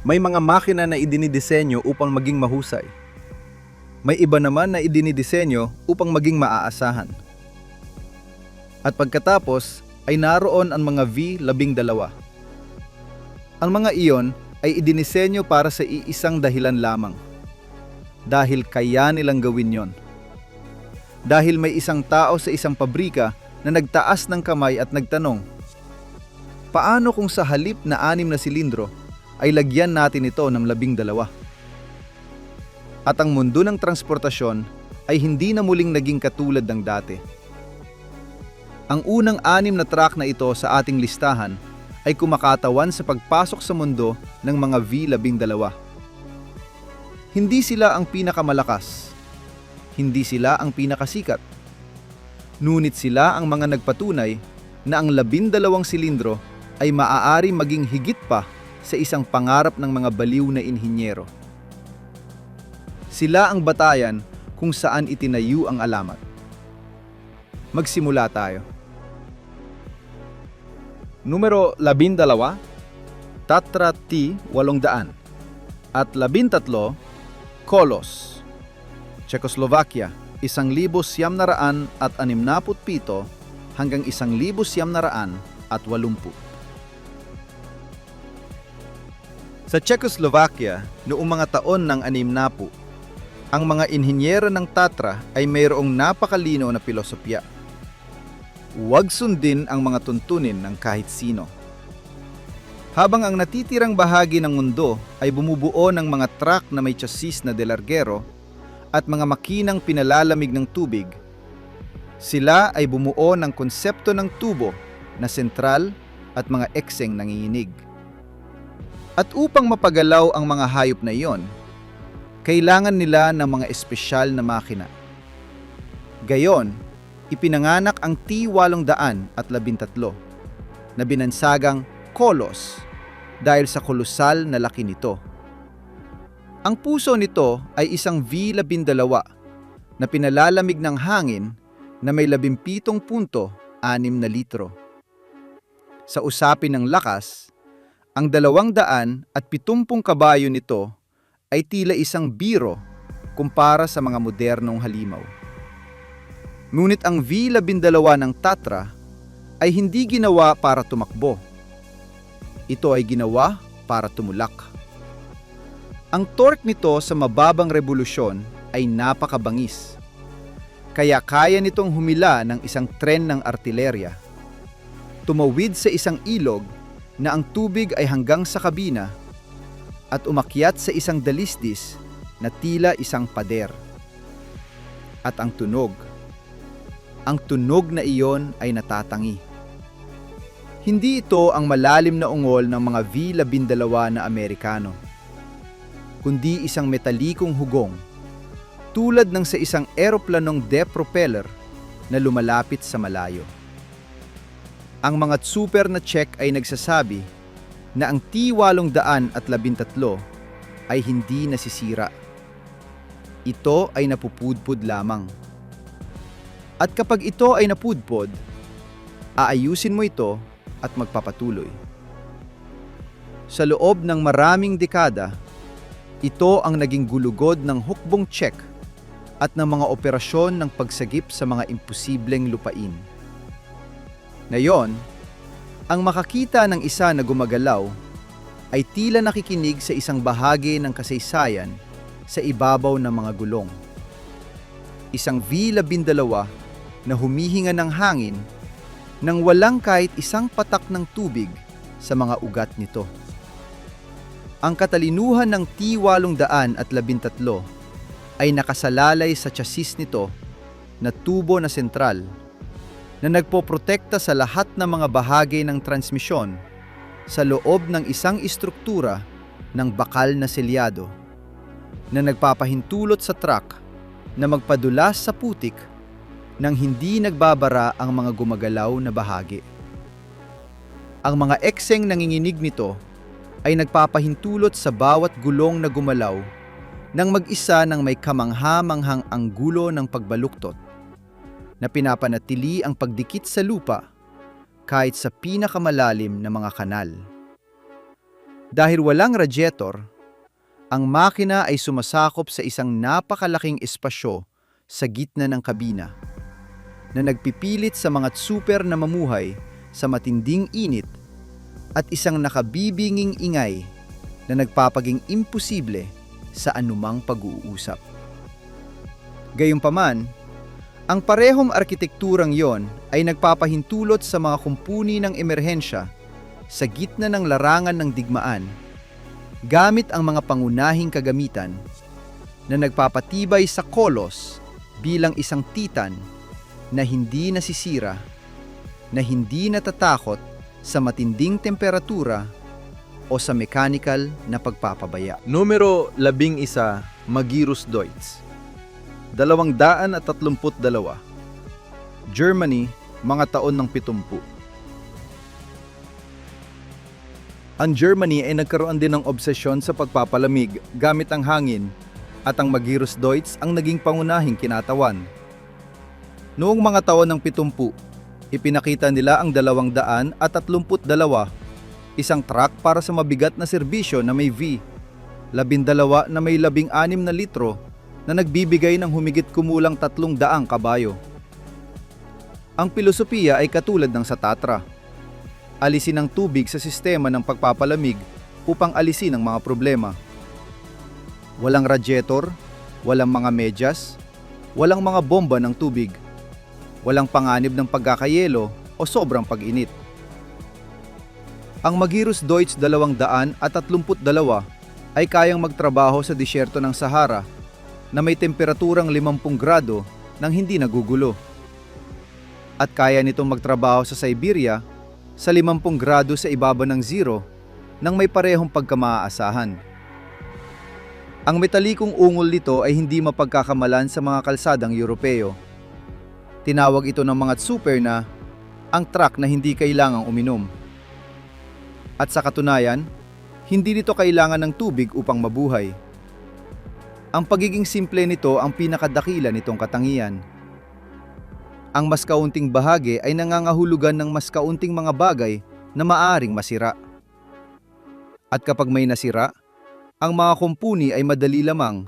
May mga makina na idinidisenyo upang maging mahusay. May iba naman na idinidisenyo upang maging maaasahan. At pagkatapos ay naroon ang mga V-12. Ang mga iyon ay idinisenyo para sa iisang dahilan lamang. Dahil kaya nilang gawin yon. Dahil may isang tao sa isang pabrika na nagtaas ng kamay at nagtanong, paano kung sa halip na 6 na silindro ay lagyan natin ito ng 12? At ang mundo ng transportasyon ay hindi na muling naging katulad ng dati. Ang unang 6 na truck na ito sa ating listahan ay kumakatawan sa pagpasok sa mundo ng mga V-12. Hindi sila ang pinakamalakas. Hindi sila ang pinakasikat. Ngunit sila ang mga nagpatunay na ang 12 silindro ay maaari maging higit pa sa isang pangarap ng mga baliw na inhinyero. Sila ang batayan kung saan itinayo ang alamat. Magsimula tayo. Numero 12, Tatra T800 at 13, Kolos, Czechoslovakia, 1967 hanggang 1980. Sa Czechoslovakia, noong mga taon ng 60, ang mga inhinyero ng Tatra ay mayroong napakalino na pilosopya. Huwag sundin ang mga tuntunin ng kahit sino. Habang ang natitirang bahagi ng mundo ay bumubuo ng mga truck na may chassis na delargero at mga makinang pinalalamig ng tubig, sila ay bumuo ng konsepto ng tubo na sentral at mga ekseng nanginginig. At upang mapagalaw ang mga hayop na iyon, kailangan nila ng mga espesyal na makina. Gayon, ipinanganak ang T813 na binansagang Kolos dahil sa kolosal na laki nito. Ang puso nito ay isang V12 na pinalalamig ng hangin na may 17.6 na litro. Sa usapin ng lakas, ang 270 kabayo nito ay tila isang biro kumpara sa mga modernong halimaw. Ngunit ang V12 ng Tatra ay hindi ginawa para tumakbo. Ito ay ginawa para tumulak. Ang torque nito sa mababang revolusyon ay napakabangis. Kaya kaya nitong humila ng isang tren ng artilerya. Tumawid sa isang ilog na ang tubig ay hanggang sa kabina at umakyat sa isang dalisdis na tila isang pader. At ang tunog na iyon ay natatangi. Hindi ito ang malalim na ungol ng mga V12 na Amerikano, kundi isang metalikong hugong, tulad ng sa isang eroplanong depropeller na lumalapit sa malayo. Ang mga super na Czech ay nagsasabi na ang T813 ay hindi nasisira. Ito ay napupudpod lamang. At kapag ito ay napudpod, aayusin mo ito at magpapatuloy. Sa loob ng maraming dekada, ito ang naging gulugod ng hukbong Czech at ng mga operasyon ng pagsagip sa mga imposibleng lupain. Ngayon, ang makakita ng isa na gumagalaw ay tila nakikinig sa isang bahagi ng kasaysayan sa ibabaw ng mga gulong. Isang V12 na humihinga ng hangin nang walang kahit isang patak ng tubig sa mga ugat nito. Ang katalinuhan ng T813 ay nakasalalay sa chassis nito na tubo na sentral na nagpoprotekta sa lahat ng mga bahagi ng transmisyon sa loob ng isang istruktura ng bakal na selyado na nagpapahintulot sa truck na magpadulas sa putik nang hindi nagbabara ang mga gumagalaw na bahagi. Ang mga ekseng nanginginig nito ay nagpapahintulot sa bawat gulong na gumalaw nang mag-isa ng may kamangha-manghang anggulo ng pagbaluktot na pinapanatili ang pagdikit sa lupa kahit sa pinakamalalim na mga kanal. Dahil walang radiator, ang makina ay sumasakop sa isang napakalaking espasyo sa gitna ng kabina na nagpipilit sa mga super na mamuhay sa matinding init at isang nakabibinging ingay na nagpapaging imposible sa anumang pag-uusap. Gayunpaman, ang parehong arkitekturang yon ay nagpapahintulot sa mga kumpuni ng emerhensya sa gitna ng larangan ng digmaan gamit ang mga pangunahing kagamitan na nagpapatibay sa kolos bilang isang titan na hindi nasisira, na hindi natatakot sa matinding temperatura o sa mechanical na pagpapabaya. Numero 11, Magirus Deutz. 232. Germany, mga taon ng 70. Ang Germany ay nagkaroon din ng obsesyon sa pagpapalamig gamit ang hangin at ang Magirus Deutz ang naging pangunahing kinatawan. Noong mga taon ng 70, ipinakita nila ang 232, isang truck para sa mabigat na serbisyo na may V12 na may 16 na litro na nagbibigay ng humigit kumulang 300 kabayo. Ang pilosopiya ay katulad ng sa Tatra. Alisin ang tubig sa sistema ng pagpapalamig upang alisin ang mga problema. Walang radiator, walang mga medyas, walang mga bomba ng tubig, walang panganib ng pagkakayelo o sobrang pag-init. Ang Magirus Deutz 232 ay kayang magtrabaho sa disyerto ng Sahara na may temperaturang 50 grado nang hindi nagugulo. At kaya nitong magtrabaho sa Siberia sa 50 grado sa ibaba ng zero nang may parehong pagkamaaasahan. Ang metalikong ungol nito ay hindi mapagkakamalan sa mga kalsadang Europeo. Tinawag ito ng mga super na ang truck na hindi kailangang uminom. At sa katunayan, hindi nito kailangan ng tubig upang mabuhay. Ang pagiging simple nito ang pinakadakila nitong katangian. Ang mas kaunting bahagi ay nangangahulugan ng mas kaunting mga bagay na maaaring masira. At kapag may nasira, ang mga kumpuni ay madali lamang,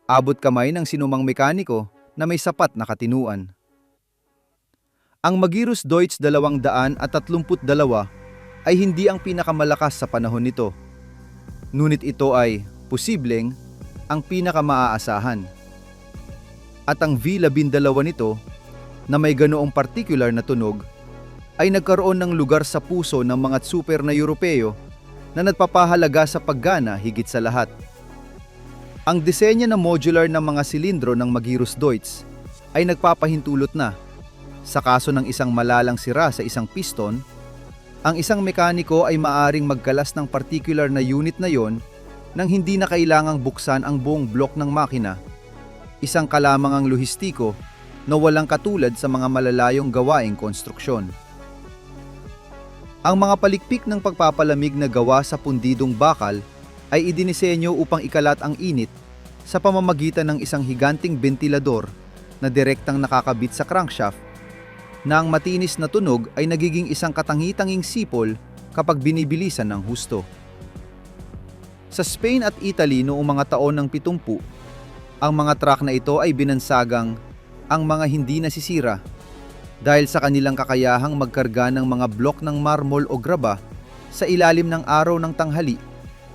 abot kamay ng sinumang mekaniko na may sapat na katinuan. Ang Magirus Deutz 232 ay hindi ang pinakamalakas sa panahon nito. Ngunit ito ay, posibleng, ang pinakamaaasahan. At ang V12 nito, na may ganoong particular na tunog, ay nagkaroon ng lugar sa puso ng mga super na Europeo na nagpapahalaga sa paggana higit sa lahat. Ang disenyo na modular ng mga silindro ng Magirus Deutz ay nagpapahintulot na, sa kaso ng isang malalang sira sa isang piston, ang isang mekaniko ay maaring magkalas ng particular na unit na yon nang hindi na kailangang buksan ang buong blok ng makina, isang kalamangang lohistiko na walang katulad sa mga malalayong gawaing konstruksyon. Ang mga palikpik ng pagpapalamig na gawa sa pundidong bakal ay idinisenyo upang ikalat ang init sa pamamagitan ng isang higanting bentilador na direktang nakakabit sa crankshaft na ang matinis na tunog ay nagiging isang katangi-tanging sipol kapag binibilisan ng husto. Sa Spain at Italy noong mga taon ng 70, ang mga truck na ito ay binansagang ang mga hindi nasisira dahil sa kanilang kakayahang magkarga ng mga blok ng marmol o graba sa ilalim ng araw ng tanghali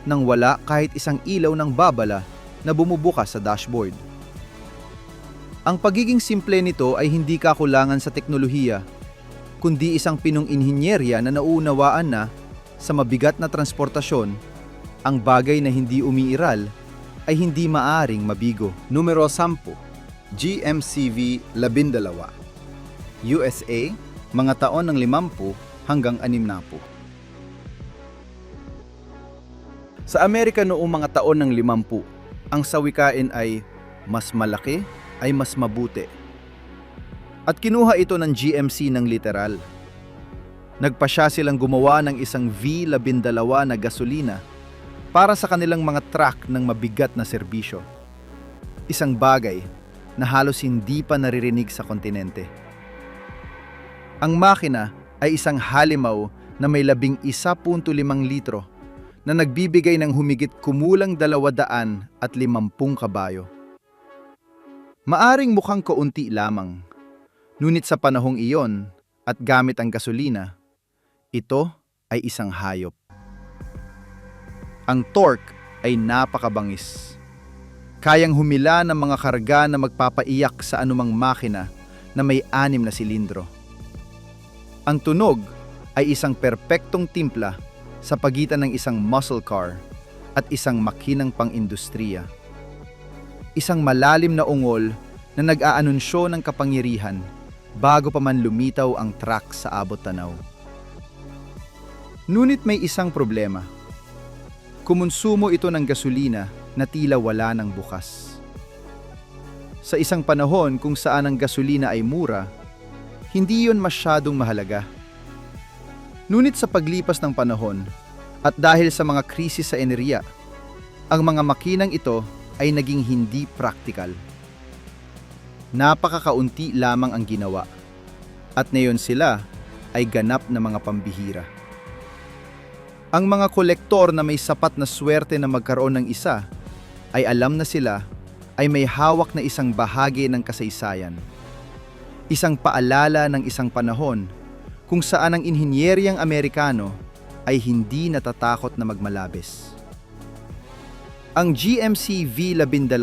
nang wala kahit isang ilaw ng babala na bumubukas sa dashboard. Ang pagiging simple nito ay hindi kakulangan sa teknolohiya, kundi isang pinong-inhinyerya na nauunawaan na sa mabigat na transportasyon, ang bagay na hindi umiiral ay hindi maaring mabigo. Numero 10, GMCV 12. USA, mga taon ng 50 hanggang 60. Sa Amerika noong mga taon ng 50, ang sawikain ay mas malaki ay mas mabuti. At kinuha ito ng GMC ng literal. Nagpasya silang gumawa ng isang V12 na gasolina para sa kanilang mga truck ng mabigat na serbisyo. Isang bagay na halos hindi pa naririnig sa kontinente. Ang makina ay isang halimaw na may 11.5 litro na nagbibigay ng humigit kumulang 250 kabayo. Maaring mukhang kaunti lamang, ngunit sa panahong iyon at gamit ang gasolina, ito ay isang hayop. Ang torque ay napakabangis. Kayang humila ng mga karga na magpapaiyak sa anumang makina na may 6 na silindro. Ang tunog ay isang perpektong timpla sa pagitan ng isang muscle car at isang makinang pang-industriya. Isang malalim na ungol na nag-aanunsyo ng kapangyarihan bago pa man lumitaw ang truck sa abot tanaw. Ngunit may isang problema. Kumonsumo ito ng gasolina na tila wala ng bukas. Sa isang panahon kung saan ang gasolina ay mura, hindi yon masyadong mahalaga. Ngunit sa paglipas ng panahon at dahil sa mga krisis sa enerhiya, ang mga makinang ito ay naging hindi praktikal. Napakakaunti lamang ang ginawa at ngayon sila ay ganap na mga pambihira. Ang mga kolektor na may sapat na swerte na magkaroon ng isa ay alam na sila ay may hawak na isang bahagi ng kasaysayan. Isang paalala ng isang panahon kung saan ang inhinyeryang Amerikano ay hindi natatakot na magmalabis. Ang GMC V12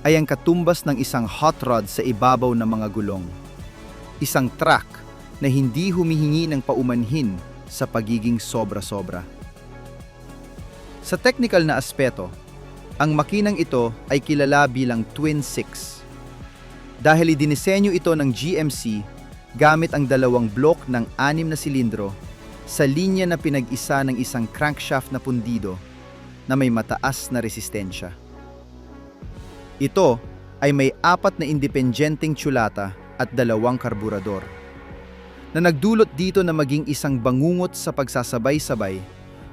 ay ang katumbas ng isang hot rod sa ibabaw ng mga gulong. Isang truck na hindi humihingi ng paumanhin sa pagiging sobra-sobra. Sa technical na aspeto, ang makinang ito ay kilala bilang Twin Six. Dahil idinisenyo ito ng GMC gamit ang 2 blok ng 6 na silindro sa linya na pinag-isa ng isang crankshaft na pundido na may mataas na resistensya. Ito ay may 4 na independenteng tsulata at 2 karburador, na nagdulot dito na maging isang bangungot sa pagsasabay-sabay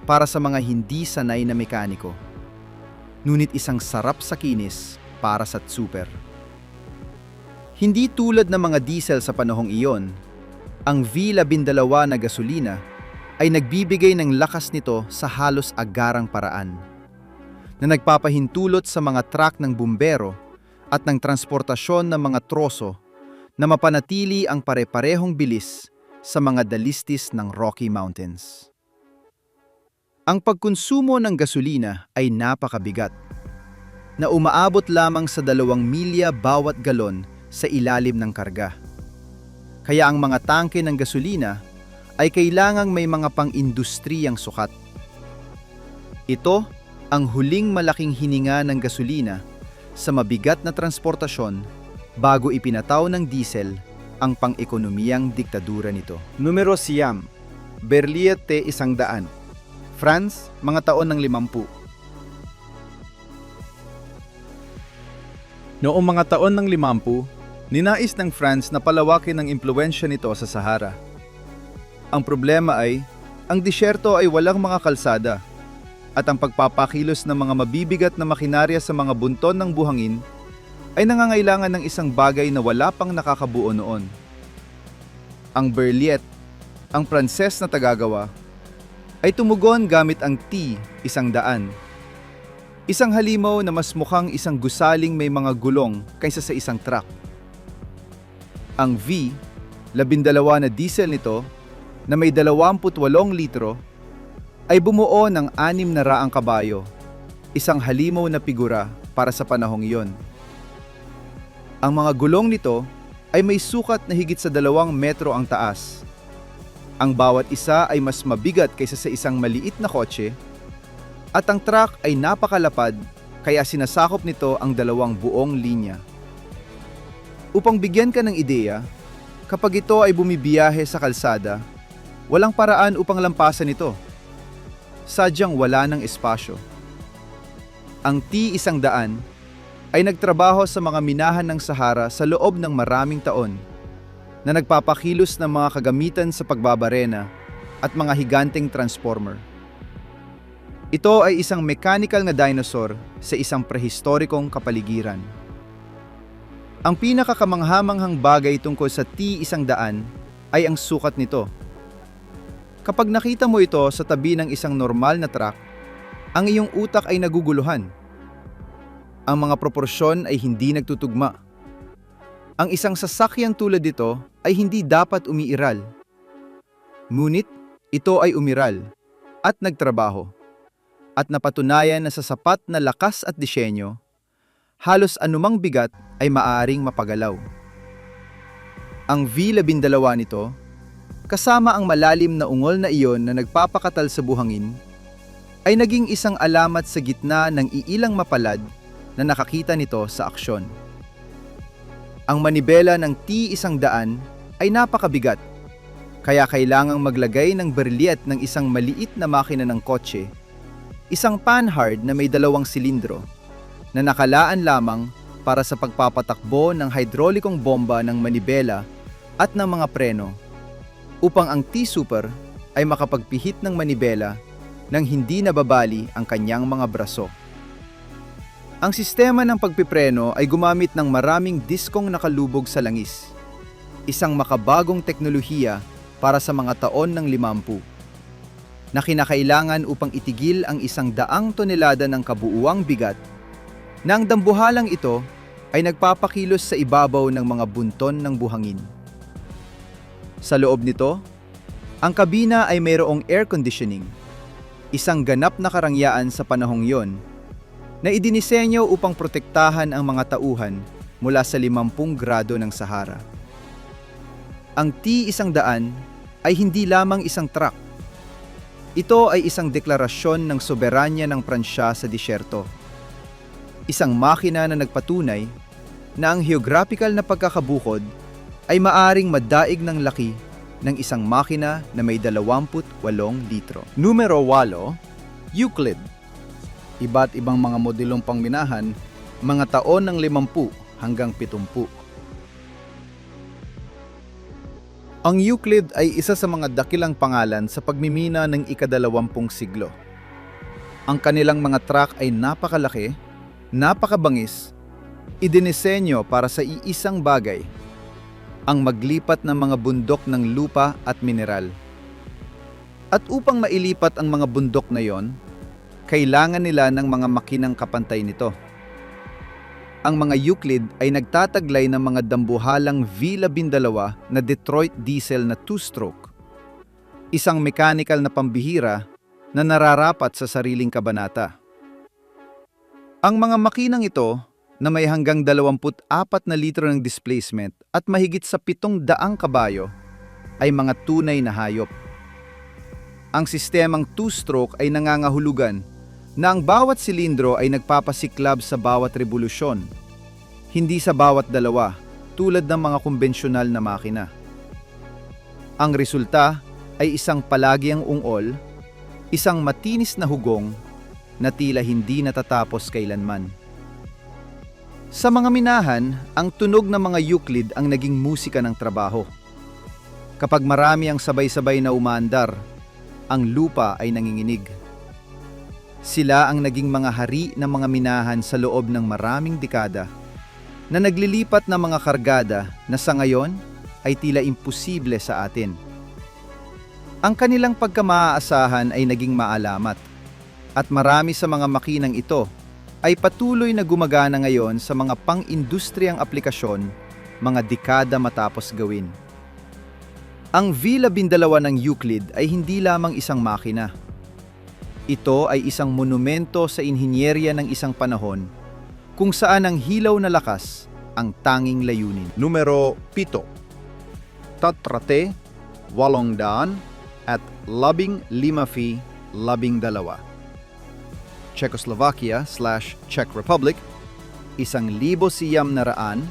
para sa mga hindi sanay na mekaniko. Ngunit isang sarap sa kinis para sa super. Hindi tulad ng mga diesel sa panahong iyon, ang V12 na gasolina ay nagbibigay ng lakas nito sa halos agarang paraan, na nagpapahintulot sa mga truck ng bumbero at ng transportasyon ng mga troso na mapanatili ang pare-parehong bilis sa mga dalistis ng Rocky Mountains. Ang pagkonsumo ng gasolina ay napakabigat, na umaabot lamang sa 2 milya bawat galon sa ilalim ng karga. Kaya ang mga tangke ng gasolina ay kailangang may mga pang-industriyang sukat. Ito ang huling malaking hininga ng gasolina sa mabigat na transportasyon bago ipinataw ng diesel ang pang-ekonomiyang diktadura nito. Numero 9, Berliet T100, France, mga taon ng 50. Noong mga taon ng 50, ninais ng France na palawakin ang impluwensya nito sa Sahara. Ang problema ay, ang disyerto ay walang mga kalsada, at ang pagpapakilos ng mga mabibigat na makinarya sa mga bunton ng buhangin ay nangangailangan ng isang bagay na wala pang nakakabuo noon. Ang Berliet, ang Pranses na tagagawa, ay tumugon gamit ang T100. Isang halimaw na mas mukhang isang gusaling may mga gulong kaysa sa isang truck. Ang V12 na diesel nito, na may 28 litro, ay bumuo ng 600 kabayo, isang halimaw na figura para sa panahong iyon. Ang mga gulong nito ay may sukat na higit sa 2 metro ang taas. Ang bawat isa ay mas mabigat kaysa sa isang maliit na kotse, at ang truck ay napakalapad kaya sinasakop nito ang 2 buong linya. Upang bigyan ka ng ideya, kapag ito ay bumibiyahe sa kalsada, walang paraan upang lampasan ito. Sadyang wala ng espasyo. Ang T100 ay nagtrabaho sa mga minahan ng Sahara sa loob ng maraming taon, na nagpapakilos ng mga kagamitan sa pagbabarena at mga higanteng transformer. Ito ay isang mechanical na dinosaur sa isang prehistorikong kapaligiran. Ang pinakakamanghamanghang bagay tungkol sa T100 ay ang sukat nito. Kapag nakita mo ito sa tabi ng isang normal na truck, Ang iyong utak ay naguguluhan. Ang mga proporsyon ay hindi nagtutugma. Ang isang sasakyan tulad dito ay hindi dapat umiiral. Ngunit ito ay umiral at nagtrabaho. At napatunayan na sa sapat na lakas at disenyo, halos anumang bigat ay maaaring mapagalaw. Ang V-12 nito, kasama ang malalim na ungol na iyon na nagpapakatal sa buhangin, ay naging isang alamat sa gitna ng iilang mapalad na nakakita nito sa aksyon. Ang manibela ng T-100 ay napakabigat, kaya kailangang maglagay ng berliet ng isang maliit na makina ng kotse, isang panhard na may 2 silindro, na nakalaan lamang para sa pagpapatakbo ng hydraulikong bomba ng manibela at ng mga preno, upang ang T-Super ay makapagpihit ng manibela nang hindi nababali ang kanyang mga braso. Ang sistema ng pagpipreno ay gumamit ng maraming diskong nakalubog sa langis, isang makabagong teknolohiya para sa mga taon ng 50, na kinakailangan upang itigil ang 100 tonelada ng kabuuang bigat, na ang dambuhalang ito ay nagpapakilos sa ibabaw ng mga bunton ng buhangin. Sa loob nito, ang kabina ay mayroong air conditioning, isang ganap na karangyaan sa panahong yon, na idinisenyo upang protektahan ang mga tauhan mula sa 50 grado ng Sahara. Ang T-100 ay hindi lamang isang truck. Ito ay isang deklarasyon ng soberanya ng Pransya sa disyerto. Isang makina na nagpatunay na ang geographical na pagkakabukod ay maaring madaig ng laki ng isang makina na may 28 litro. Numero 8, Euclid. Iba't ibang mga modelong pangminahan, mga taon ng 50 hanggang 70. Ang Euclid ay isa sa mga dakilang pangalan sa pagmimina ng ika-20 siglo. Ang kanilang mga truck ay napakalaki, napakabangis, idinisenyo para sa iisang bagay, ang maglipat ng mga bundok ng lupa at mineral. At upang mailipat ang mga bundok na yon, kailangan nila ng mga makinang kapantay nito. Ang mga Euclid ay nagtataglay ng mga dambuhalang V12 na Detroit diesel na 2-stroke, isang mechanical na pambihira na nararapat sa sariling kabanata. Ang mga makinang ito, na may hanggang 24 na litro ng displacement at mahigit sa 700 kabayo, ay mga tunay na hayop. Ang sistemang 2-stroke ay nangangahulugan na ang bawat silindro ay nagpapasiklab sa bawat revolusyon, hindi sa bawat dalawa, tulad ng mga kumbensyonal na makina. Ang resulta ay isang palagiang ungol, isang matinis na hugong na tila hindi natatapos kailanman. Sa mga minahan, ang tunog ng mga Euclid ang naging musika ng trabaho. Kapag marami ang sabay-sabay na umaandar, ang lupa ay nanginginig. Sila ang naging mga hari ng mga minahan sa loob ng maraming dekada, na naglilipat ng mga kargada na sa ngayon ay tila imposible sa atin. Ang kanilang pagkamaasahan ay naging maalamat, at marami sa mga makinang ito ay patuloy na gumagana ngayon sa mga pang-industriyang aplikasyon mga dekada matapos gawin. Ang V12 ng Euclid ay hindi lamang isang makina. Ito ay isang monumento sa inhinyerya ng isang panahon kung saan ang hilaw na lakas ang tanging layunin. Numero 7. Tatrate, 800 at 15 12. Czechoslovakia/Czech Republic, 1,900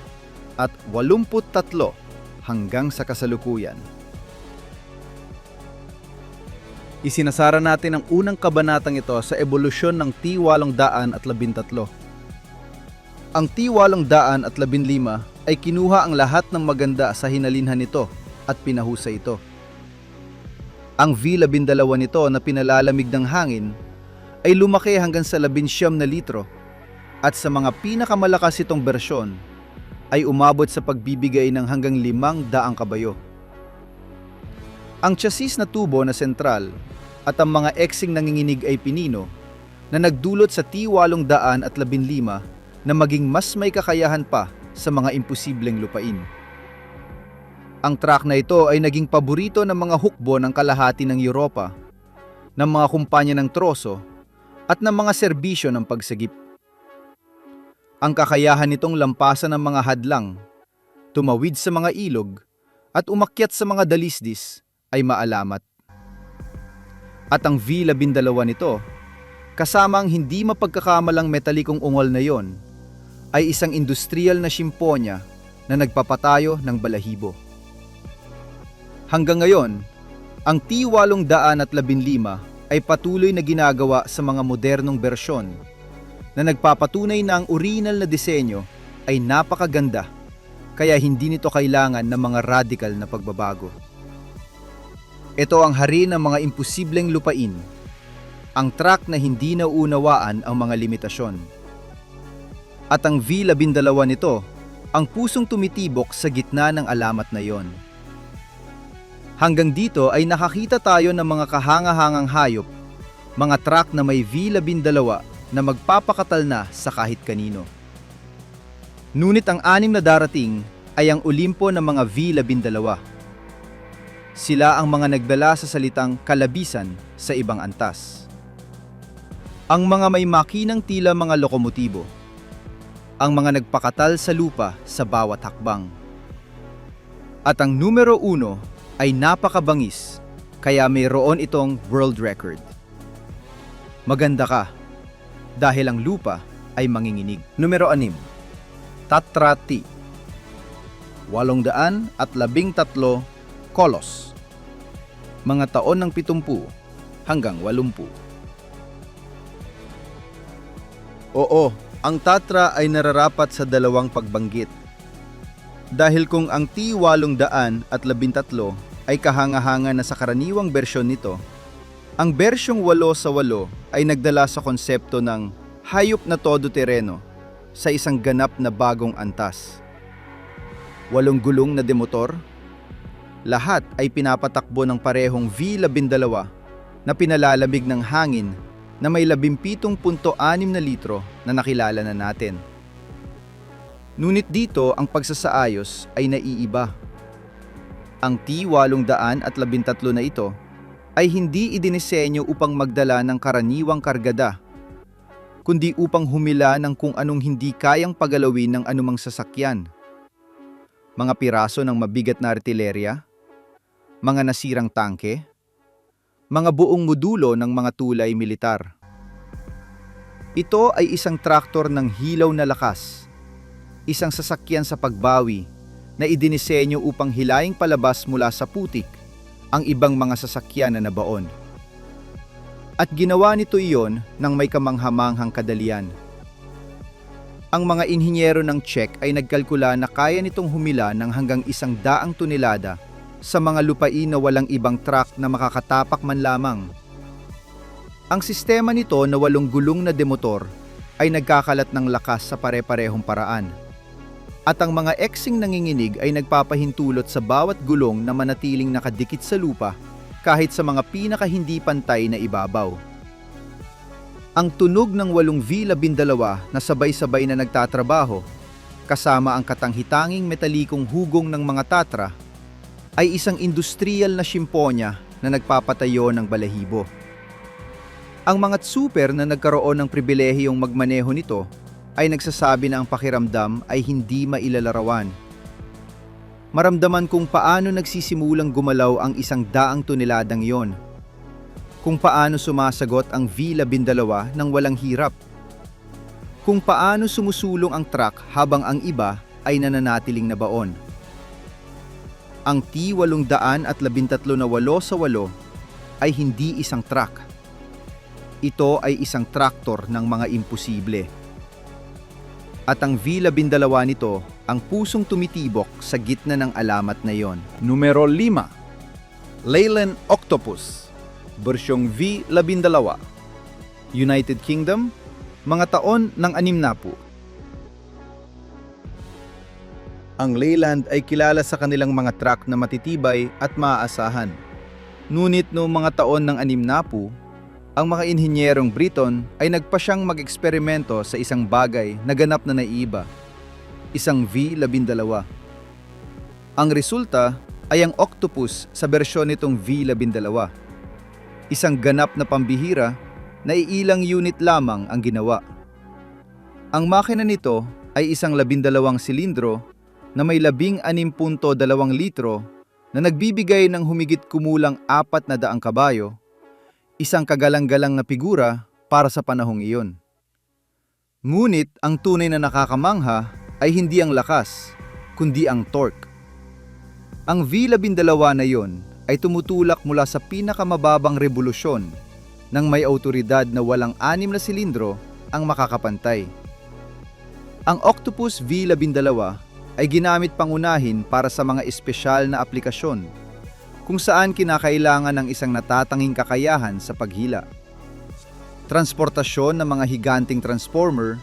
at 83 hanggang sa kasalukuyan. Isinasara natin ang unang kabanatang ito sa ebolusyon ng T-813. Ang T-815 ay kinuha ang lahat ng maganda sa hinalinhan nito at pinahusay ito. Ang V12 nito na pinalalamig ng hangin ay lumaki hanggang sa 19 litro at sa mga pinakamalakas itong bersyon ay umabot sa pagbibigay ng hanggang 500 kabayo. Ang chassis na tubo na sentral at ang mga eksing nanginginig ay pinino na nagdulot sa T-815 na maging mas may kakayahan pa sa mga imposibleng lupain. Ang truck na ito ay naging paborito ng mga hukbo ng kalahati ng Europa, ng mga kumpanya ng troso at ng mga serbisyo ng pagsagip. Ang kakayahan nitong lampasan ng mga hadlang, tumawid sa mga ilog at umakyat sa mga dalisdis ay maalamat. At ang V-12 nito, kasama ang hindi mapagkakamalang metalikong ungol na yon, ay isang industrial na simponya na nagpapatayo ng balahibo. Hanggang ngayon, ang T-815 ay patuloy na ginagawa sa mga modernong bersyon na nagpapatunay na ang original na disenyo ay napakaganda, kaya hindi nito kailangan ng mga radical na pagbabago. Ito ang hari ng mga imposibleng lupain, ang truck na hindi nauunawaan ang mga limitasyon. At ang V-12 nito, ang pusong tumitibok sa gitna ng alamat na yon. Hanggang dito ay nakakita tayo ng mga kahanga-hangang hayop, mga truck na may V-12 na magpapakatal na sa kahit kanino. Ngunit ang 6 na darating ay ang Olimpo ng mga V-12. Sila ang mga nagdala sa salitang kalabisan sa ibang antas. Ang mga may makinang tila mga lokomotibo. Ang mga nagpakatal sa lupa sa bawat hakbang. At ang numero 1 ay napakabangis, kaya mayroon itong world record. Maganda ka, dahil ang lupa ay manginginig. Numero 6. Tatra T. 813 kolos. Mga taon ng 70 hanggang 80. Oo, ang Tatra ay nararapat sa dalawang pagbanggit. Dahil kung ang T-813 ay kahanga-hanga na sa karaniwang bersyon nito, ang bersyong 8x8 ay nagdala sa konsepto ng hayop na todo-tereno sa isang ganap na bagong antas. 8 gulong na demotor, lahat ay pinapatakbo ng parehong V-12 na pinalalamig ng hangin na may 17.6 na litro na nakilala na natin. Ngunit dito ang pagsasaayos ay naiiba. Ang T-813 na ito ay hindi idinisenyo upang magdala ng karaniwang kargada, kundi upang humila ng kung anong hindi kayang pagalawin ng anumang sasakyan. Mga piraso ng mabigat na artilerya, mga nasirang tangke, mga buong modulo ng mga tulay militar. Ito ay isang traktor ng hilaw na lakas, isang sasakyan sa pagbawi na idinisenyo upang hilaing palabas mula sa putik ang ibang mga sasakyan na nabaon. At ginawa nito iyon ng may kamanghamanghang kadalian. Ang mga inhinyero ng Czech ay nagkalkula na kaya nitong humila ng hanggang 100 tonelada sa mga lupain na walang ibang truck na makakatapak man lamang. Ang sistema nito na 8 gulong na demotor ay nagkakalat ng lakas sa pare-parehong paraan. At ang mga eksing nanginginig ay nagpapahintulot sa bawat gulong na manatiling nakadikit sa lupa kahit sa mga pinaka-hindi pantay na ibabaw. Ang tunog ng 8 V-12 na sabay-sabay na nagtatrabaho, kasama ang katanghitanging metalikong hugong ng mga Tatra, ay isang industrial na simponya na nagpapatayo ng balahibo. Ang mga tsuper na nagkaroon ng pribilehiyong magmaneho nito ay nagsasabi na ang pakiramdam ay hindi mailalarawan. Maramdaman kung paano nagsisimulang gumalaw ang 100 toneladang yon. Kung paano sumasagot ang V-12 nang walang hirap. Kung paano sumusulong ang truck habang ang iba ay nananatiling nabaon. Ang T-813 na 8x8 ay hindi isang truck. Ito ay isang traktor ng mga imposible. At ang V-12 nito, ang pusong tumitibok sa gitna ng alamat na yon. Numero 5. Leyland Octopus, bersyong V-12. United Kingdom, mga taon ng 60. Ang Leyland ay kilala sa kanilang mga truck na matitibay at maaasahan. Ngunit noong mga taon ng 60, Ang mga inhinyerong Briton ay nagpasyang mag-eksperimento sa isang bagay na ganap na naiiba, isang V-12. Ang resulta ay ang octopus sa bersyon nitong V-12. Isang ganap na pambihira na iilang unit lamang ang ginawa. Ang makina nito ay isang 12 silindro na may 16.2 litro na nagbibigay ng humigit kumulang 400 kabayo, isang kagalang-galang na figura para sa panahong iyon. Ngunit ang tunay na nakakamangha ay hindi ang lakas, kundi ang torque. Ang V-12 na iyon ay tumutulak mula sa pinakamababang revolusyon nang may awtoridad na walang 6 na silindro ang makakapantay. Ang Octopus V-12 ay ginamit pangunahin para sa mga espesyal na aplikasyon kung saan kinakailangan ng isang natatanging kakayahan sa paghila. Transportasyon ng mga higanting transformer,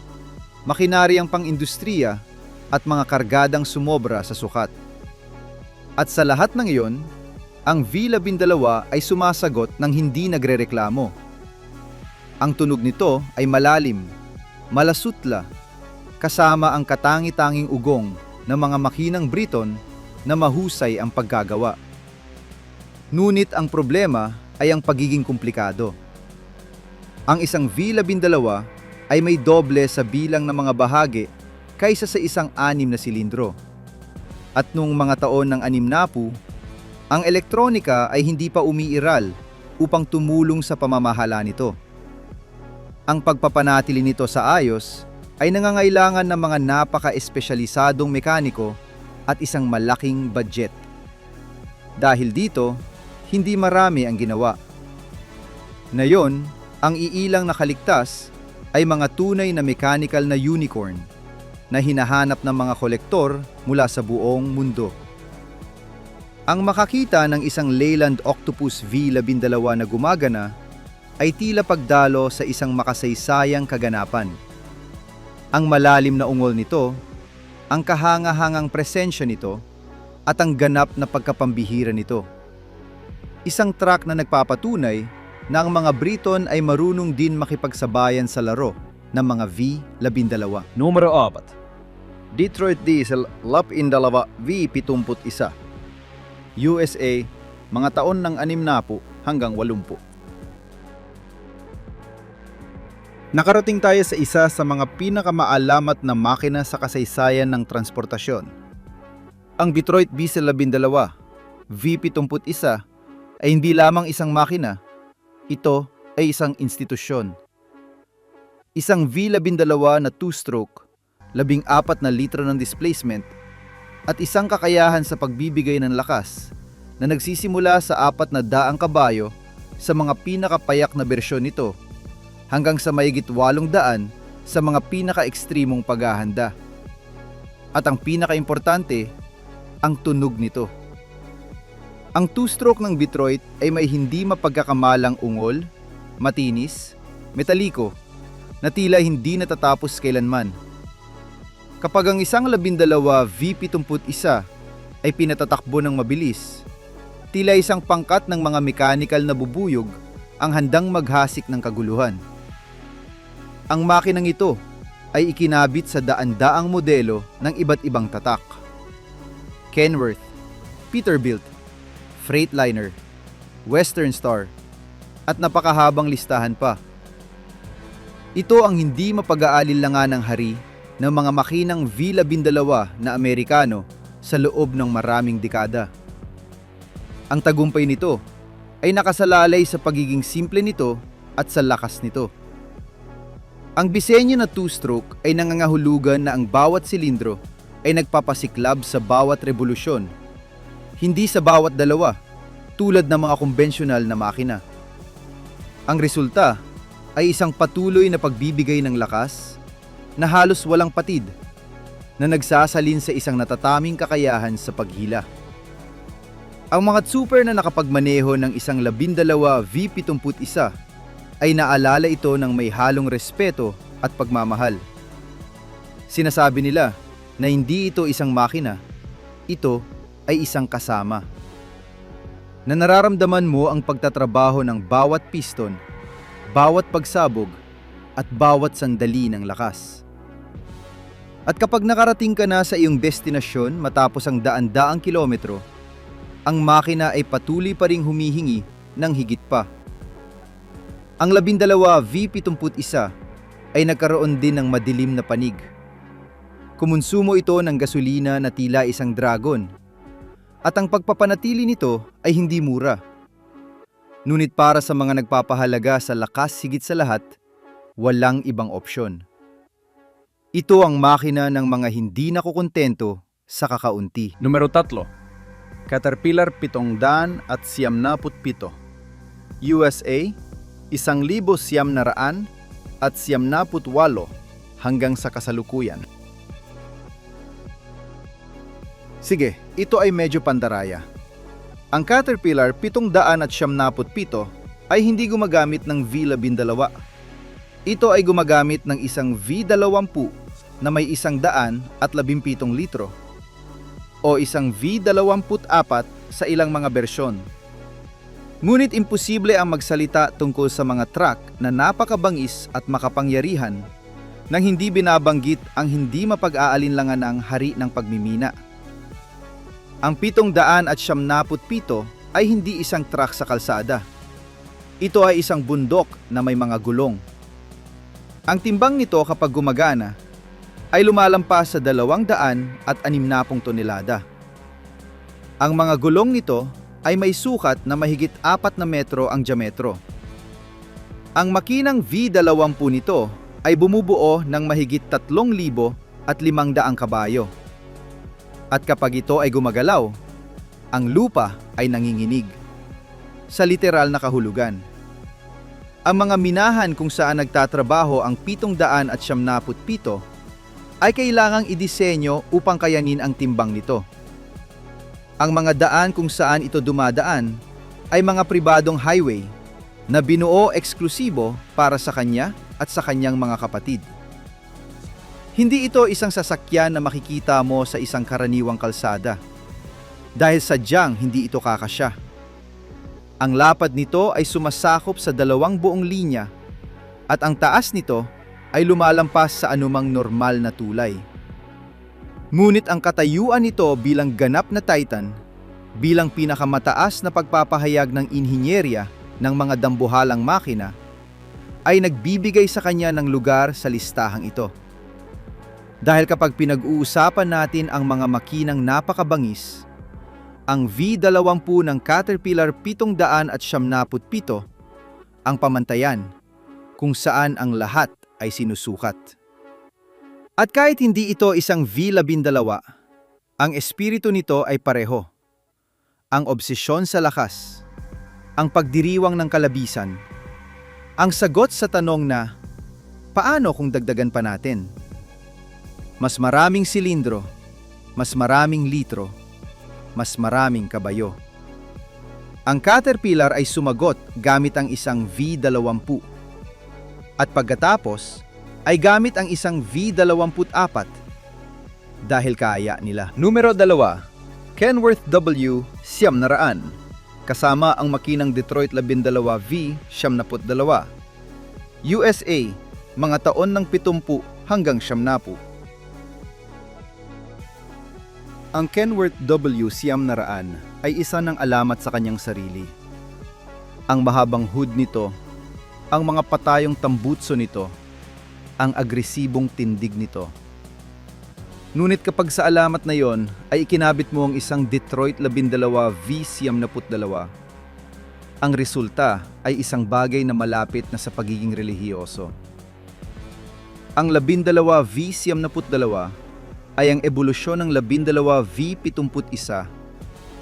makinaryang pang-industriya at mga kargadang sumobra sa sukat. At sa lahat ng iyon, ang V-12 ay sumasagot ng hindi nagrereklamo. Ang tunog nito ay malalim, malasutla, kasama ang katangi-tanging ugong ng mga makinang Briton na mahusay ang paggagawa. Ngunit ang problema ay ang pagiging komplikado. Ang isang V-12 ay may doble sa bilang ng mga bahagi kaysa sa isang 6 na silindro. At noong mga taon ng 60, ang elektronika ay hindi pa umiiral upang tumulong sa pamamahala nito. Ang pagpapanatili nito sa ayos ay nangangailangan ng mga napaka-espesyalisadong mekaniko at isang malaking budget. Dahil dito, hindi marami ang ginawa. Ngayon, ang iilang nakaligtas ay mga tunay na mechanical na unicorn na hinahanap ng mga kolektor mula sa buong mundo. Ang makakita ng isang Leyland Octopus V-12 na gumagana ay tila pagdalo sa isang makasaysayang kaganapan. Ang malalim na ungol nito, ang kahanga-hangang presensya nito, at ang ganap na pagkapambihira nito. Isang track na nagpapatunay na ang mga Briton ay marunong din makipagsabayan sa laro ng mga V-12. Numero 4. Detroit Diesel 12 V71. USA, mga taon ng 60 hanggang 80. Nakarating tayo sa isa sa mga pinakamaalamat na makina sa kasaysayan ng transportasyon. Ang Detroit Diesel 12 V71 ay hindi lamang isang makina, ito ay isang institusyon. Isang V-12 na two-stroke, 14 na litro ng displacement, at isang kakayahan sa pagbibigay ng lakas na nagsisimula sa 400 kabayo sa mga pinakapayak na bersyon nito hanggang sa mahigit 800 sa mga pinaka-ekstremong paghahanda. At ang pinaka-importante, ang tunog nito. Ang two-stroke ng Detroit ay may hindi mapagkakamalang ungol, matinis, metaliko, na tila hindi natatapos kailanman. Kapag ang isang 12 V71 ay pinatatakbo ng mabilis, tila isang pangkat ng mga mekanikal na bubuyog ang handang maghasik ng kaguluhan. Ang makinang ito ay ikinabit sa daan-daang modelo ng iba't ibang tatak. Kenworth, Peterbilt, Freightliner, Western Star, at napakahabang listahan pa. Ito ang hindi mapag-aalinlangan ng hari ng mga makinang V-12 na Amerikano sa loob ng maraming dekada. Ang tagumpay nito ay nakasalalay sa pagiging simple nito at sa lakas nito. Ang disenyo na two-stroke ay nangangahulugan na ang bawat silindro ay nagpapasiklab sa bawat revolusyon, hindi sa bawat dalawa, tulad ng mga konbensyonal na makina. Ang resulta ay isang patuloy na pagbibigay ng lakas na halos walang patid, na nagsasalin sa isang natataming kakayahan sa paghila. Ang mga super na nakapagmaneho ng isang 12 V71 ay naalala ito ng may halong respeto at pagmamahal. Sinasabi nila na hindi ito isang makina, ito ay isang kasama. Na nararamdaman mo ang pagtatrabaho ng bawat piston, bawat pagsabog, at bawat sandali ng lakas. At kapag nakarating ka na sa iyong destinasyon matapos ang daan-daang kilometro, ang makina ay patuloy pa ring humihingi ng higit pa. Ang 12 V71 ay nagkaroon din ng madilim na panig. Kumonsumo ito ng gasolina na tila isang dragon. At ang pagpapanatili nito ay hindi mura. Ngunit para sa mga nagpapahalaga sa lakas higit sa lahat, walang ibang opsyon. Ito ang makina ng mga hindi nakukontento sa kakaunti. Numero 3. Caterpillar 797. USA 1,978 hanggang sa kasalukuyan. Sige, ito ay medyo pandaraya. Ang Caterpillar 797 ay hindi gumagamit ng V12. Ito ay gumagamit ng isang V20 na may 117 litro o isang V24 sa ilang mga bersyon. Ngunit imposible ang magsalita tungkol sa mga truck na napakabangis at makapangyarihan nang hindi binabanggit ang hindi mapag-aalinlangan ng hari ng pagmimina. Ang 797 ay hindi isang truck sa kalsada. Ito ay isang bundok na may mga gulong. Ang timbang nito kapag gumagana ay lumalampas sa 260 tonelada. Ang mga gulong nito ay may sukat na mahigit 4 na metro ang diametro. Ang makinang V20 nito ay bumubuo ng mahigit 3,500 kabayo. At kapag ito ay gumagalaw, ang lupa ay nanginginig. Sa literal na kahulugan. Ang mga minahan kung saan nagtatrabaho ang 797 ay kailangang idisenyo upang kayanin ang timbang nito. Ang mga daan kung saan ito dumadaan ay mga pribadong highway na binuo eksklusibo para sa kanya at sa kanyang mga kapatid. Hindi ito isang sasakyan na makikita mo sa isang karaniwang kalsada dahil sadyang hindi ito kakasya. Ang lapad nito ay sumasakop sa 2 buong linya at ang taas nito ay lumalampas sa anumang normal na tulay. Ngunit ang katayuan nito bilang ganap na Titan, bilang pinakamataas na pagpapahayag ng inhinyerya ng mga dambuhalang makina, ay nagbibigay sa kanya ng lugar sa listahang ito. Dahil kapag pinag-uusapan natin ang mga makinang napakabangis, ang V20 ng Caterpillar 797 ang pamantayan kung saan ang lahat ay sinusukat. At kahit hindi ito isang V12, ang espiritu nito ay pareho. Ang obsesyon sa lakas, ang pagdiriwang ng kalabisan, ang sagot sa tanong na, paano kung dagdagan pa natin? Mas maraming silindro, mas maraming litro, mas maraming kabayo. Ang Caterpillar ay sumagot gamit ang isang V20. At pagkatapos, ay gamit ang isang V24 dahil kaya nila. Numero 2, Kenworth W 900 kasama ang makinang Detroit 12 V72. USA, mga taon ng 70 hanggang 90. Ang Kenworth W 900 ay isa ng alamat sa kanyang sarili. Ang mahabang hood nito, ang mga patayong tambutso nito, ang agresibong tindig nito. Ngunit kapag sa alamat na yon ay ikinabit mo ang isang Detroit 12 V72, ang resulta ay isang bagay na malapit na sa pagiging relihiyoso. Ang 12 V72 ay ang ebolusyon ng 12 V71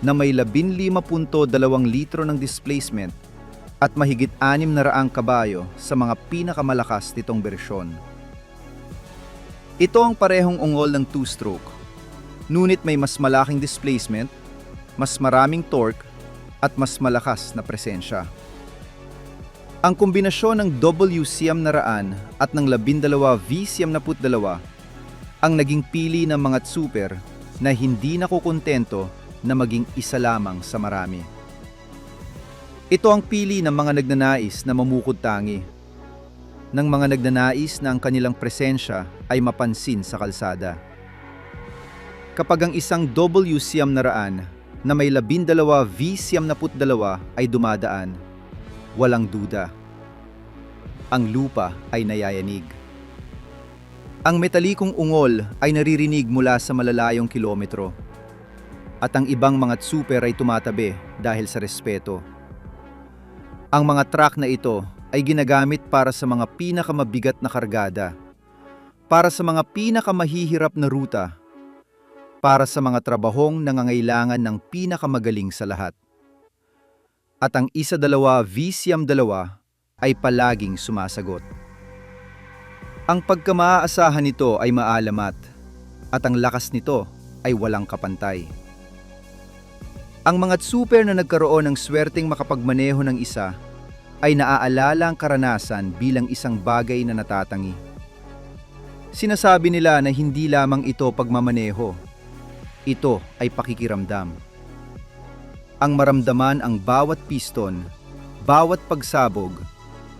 na may 15.2 litro ng displacement at mahigit 600 kabayo sa mga pinakamalakas nitong bersyon. Ito ang parehong ungol ng two-stroke, ngunit may mas malaking displacement, mas maraming torque, at mas malakas na presensya. Ang kombinasyon ng W900 at ng 12 V72 ang naging pili ng mga super na hindi nakukontento na maging isa lamang sa marami. Ito ang pili ng mga nagnanais na mamukod tangi, ng mga nagnanais na ang kanilang presensya ay mapansin sa kalsada. Kapag ang isang W-100 na may 12 V-72 ay dumadaan, walang duda, ang lupa ay nayayanig. Ang metalikong ungol ay naririnig mula sa malalayong kilometro, at ang ibang mga tsuper ay tumatabi dahil sa respeto. Ang mga truck na ito ay ginagamit para sa mga pinakamabigat na kargada, para sa mga pinakamahihirap na ruta, para sa mga trabahong nangangailangan ng pinakamagaling sa lahat. At ang 12 V-2 ay palaging sumasagot. Ang pagkamaasahan nito ay maalamat, at ang lakas nito ay walang kapantay. Ang mga super na nagkaroon ng swerteng makapagmaneho ng isa ay naaalala ang karanasan bilang isang bagay na natatangi. Sinasabi nila na hindi lamang ito pagmamaneho, ito ay pakikiramdam. Ang maramdaman ang bawat piston, bawat pagsabog,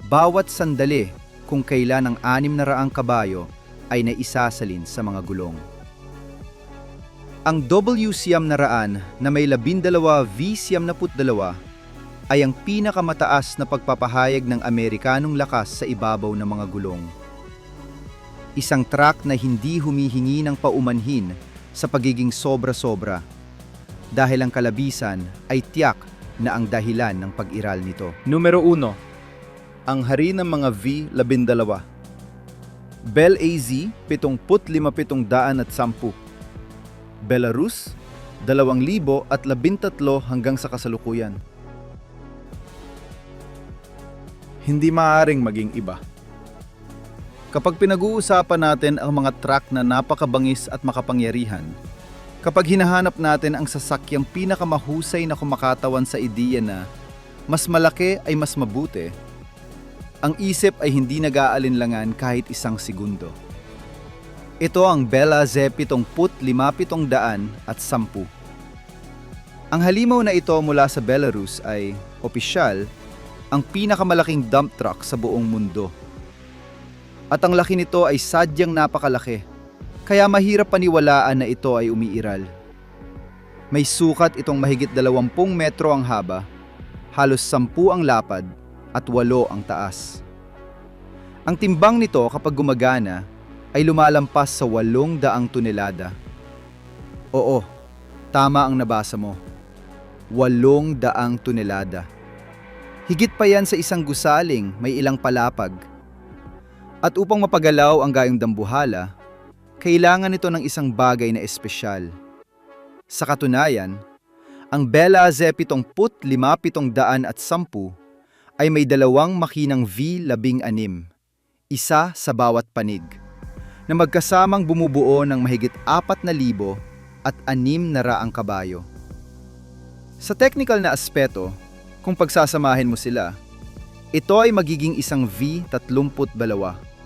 bawat sandali kung kailan ang 600 kabayo ay naisasalin sa mga gulong. Ang W-100 na may 12 V-72 ay ang pinakamataas na pagpapahayag ng Amerikanong lakas sa ibabaw ng mga gulong. Isang truck na hindi humihingi ng paumanhin sa pagiging sobra-sobra, dahil ang kalabisan ay tiyak na ang dahilan ng pag-iral nito. Numero 1. Ang hari ng mga V-12. Bell AZ 75,710. Belarus 2013 hanggang sa kasalukuyan. Hindi maaaring maging iba. Kapag pinag-uusapan natin ang mga truck na napakabangis at makapangyarihan, kapag hinahanap natin ang sasakyang pinakamahusay na kumakatawan sa ideya na mas malaki ay mas mabuti, ang isip ay hindi nag-aalinlangan kahit isang segundo. Ito ang Bella Z75,710. Ang halimaw na ito mula sa Belarus ay, opisyal, ang pinakamalaking dump truck sa buong mundo. At ang laki nito ay sadyang napakalaki, kaya mahirap paniwalaan na ito ay umiiral. May sukat itong mahigit 20 metro ang haba, halos 10 ang lapad, at 8 ang taas. Ang timbang nito kapag gumagana ay lumalampas sa 800 tonelada. Oo, tama ang nabasa mo. 800 tonelada. Higit pa yan sa isang gusaling may ilang palapag. At upang mapagalaw ang gayong dambuhala, kailangan nito ng isang bagay na espesyal. Sa katunayan, ang Bella Z75,710 ay may 2 makinang V16, isa sa bawat panig, na magkasamang bumubuo ng mahigit 4,000 at 600 kabayo. Sa technical na aspeto, kung pagsasamahin mo sila, ito ay magiging isang V32.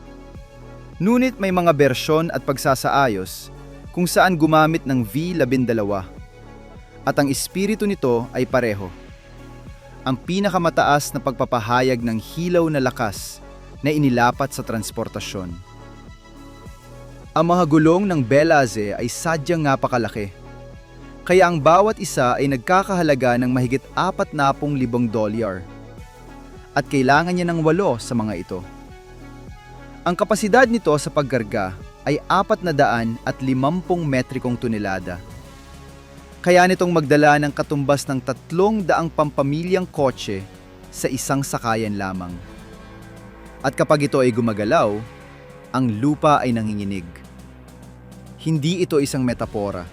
Ngunit may mga bersyon at pagsasaayos kung saan gumamit ng V12. At ang espiritu nito ay pareho. Ang pinakamataas na pagpapahayag ng hilaw na lakas na inilapat sa transportasyon. Ang mga gulong ng Bella Z ay sadyang napakalaki. Kaya ang bawat isa ay nagkakahalaga ng mahigit $40,000. At kailangan niya ng 8 sa mga ito. Ang kapasidad nito sa pagkarga ay 450 metrikong tonelada. Kaya nitong magdala ng katumbas ng 300 pampamilyang kotse sa isang sakayan lamang. At kapag ito ay gumagalaw, ang lupa ay nanginginig. Hindi ito isang metapora.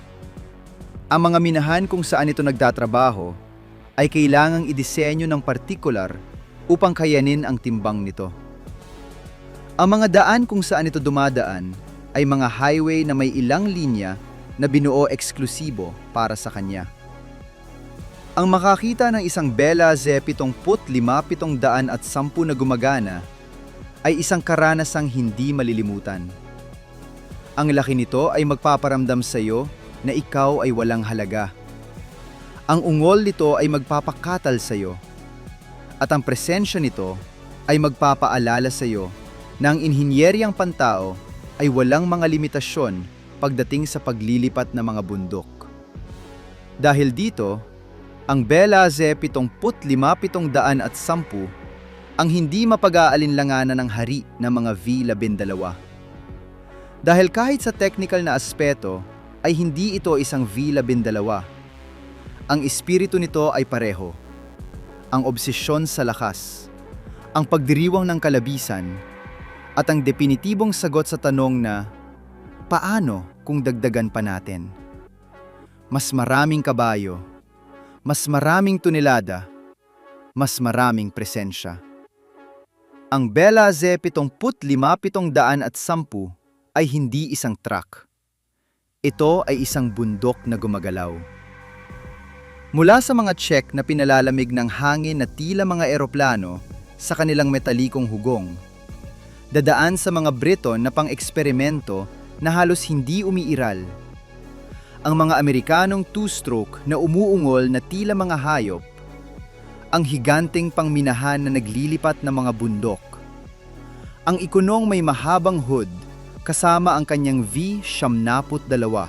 Ang mga minahan kung saan ito nagtatrabaho ay kailangang idisenyo ng partikular upang kayanin ang timbang nito. Ang mga daan kung saan ito dumadaan ay mga highway na may ilang linya na binuo eksklusibo para sa kanya. Ang makakita ng isang Bella Z75,710 na gumagana ay isang karanasang hindi malilimutan. Ang laki nito ay magpaparamdam sa iyo na ikaw ay walang halaga. Ang ungol nito ay magpapakatal sa iyo. At ang presensya nito ay magpapaalala sa iyo na ang inhinyeryang pantao ay walang mga limitasyon pagdating sa paglilipat ng mga bundok. Dahil dito, ang Bella Z 75710 ang hindi mapag-aalinlanganan ng hari ng mga V-12. Dahil kahit sa technical na aspeto ay hindi ito isang V-12. Ang espiritu nito ay pareho. Ang obsesyon sa lakas, ang pagdiriwang ng kalabisan, at ang definitibong sagot sa tanong na, paano kung dagdagan pa natin? Mas maraming kabayo, mas maraming tunelada, mas maraming presensya. Ang Bella Z 75710 ay hindi isang truck. Ito ay isang bundok na gumagalaw. Mula sa mga check na pinalalamig ng hangin na tila mga eroplano sa kanilang metalikong hugong, dadaan sa mga Briton na pang-eksperimento na halos hindi umiiral. Ang mga Amerikanong two-stroke na umuungol na tila mga hayop, ang higanteng pangminahan na naglilipat ng mga bundok, ang ikonong may mahabang hood kasama ang kanyang V-72,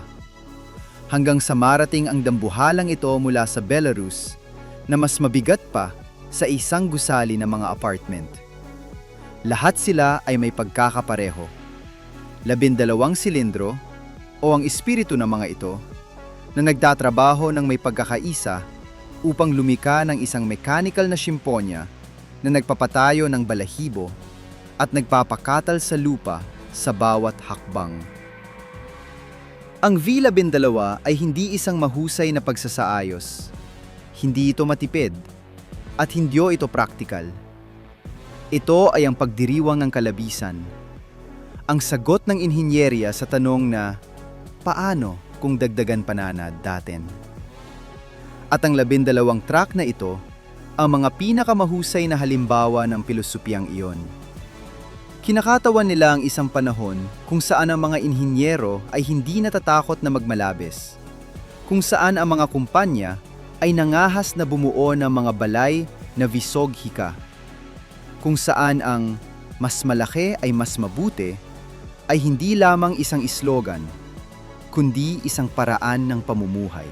hanggang sa marating ang dambuhalang ito mula sa Belarus na mas mabigat pa sa isang gusali ng mga apartment. Lahat sila ay may pagkakapareho. 12 silindro o ang espiritu ng mga ito na nagtatrabaho ng may pagkakaisa upang lumika ng isang mechanical na simponya na nagpapatayo ng balahibo at nagpapakatal sa lupa sa bawat hakbang. Ang V-12 ay hindi isang mahusay na pagsasaayos. Hindi ito matipid at hindi ito praktikal. Ito ay ang pagdiriwang ng kalabisan. Ang sagot ng inhinyerya sa tanong na, paano kung dagdagan pa natin? At ang 12 track na ito, ang mga pinakamahusay na halimbawa ng pilosopiyang iyon. Kinakatawan nila ang isang panahon kung saan ang mga inhinyero ay hindi natatakot na magmalabis, kung saan ang mga kumpanya ay nangahas na bumuo ng mga balay na visoghika, kung saan ang mas malaki ay mas mabuti ay hindi lamang isang slogan, kundi isang paraan ng pamumuhay.